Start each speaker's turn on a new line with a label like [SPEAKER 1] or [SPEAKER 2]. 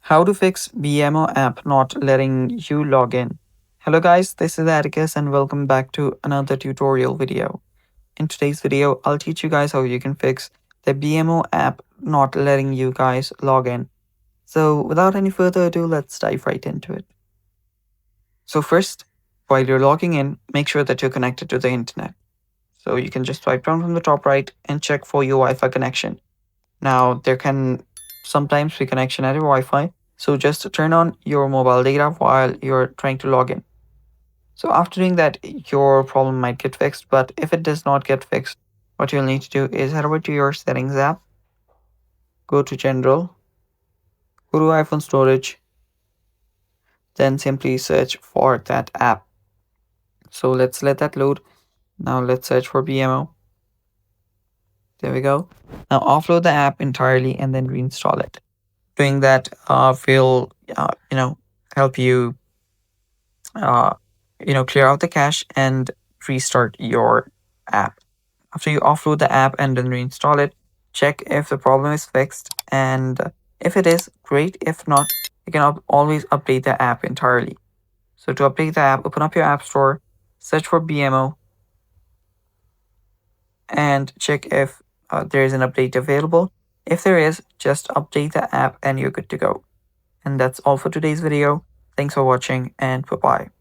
[SPEAKER 1] How to fix BMO app not letting you log in. Hello guys, this is Atticus and welcome back to another tutorial video. In today's video, I'll teach you guys how you can fix the BMO app not letting you guys log in. So without any further ado, let's dive right into it. So first, while you're logging in, make sure that you're connected to the internet. So you can just swipe down from the top right and check for your Wi-Fi connection. Now, there can sometimes be connection at your Wi-Fi, so just turn on your mobile data while you're trying to log in. So after doing that, your problem might get fixed, but if it does not get fixed, what you'll need to do is head over to your settings app, go to general, go to iPhone storage, then simply search for that app. So let's let that load. Now let's search for BMO. There we go. Now offload the app entirely and then reinstall it. Doing that will help you uh, clear out the cache and restart your app. After you offload the app and then reinstall it, check if the problem is fixed, and if it is, great. If not, you can always update the app entirely. So to update the app, open up your app store, search for BMO, and check if there is an update available. If there is, just update the app and you're good to go. And that's all for today's video. Thanks for watching and bye-bye.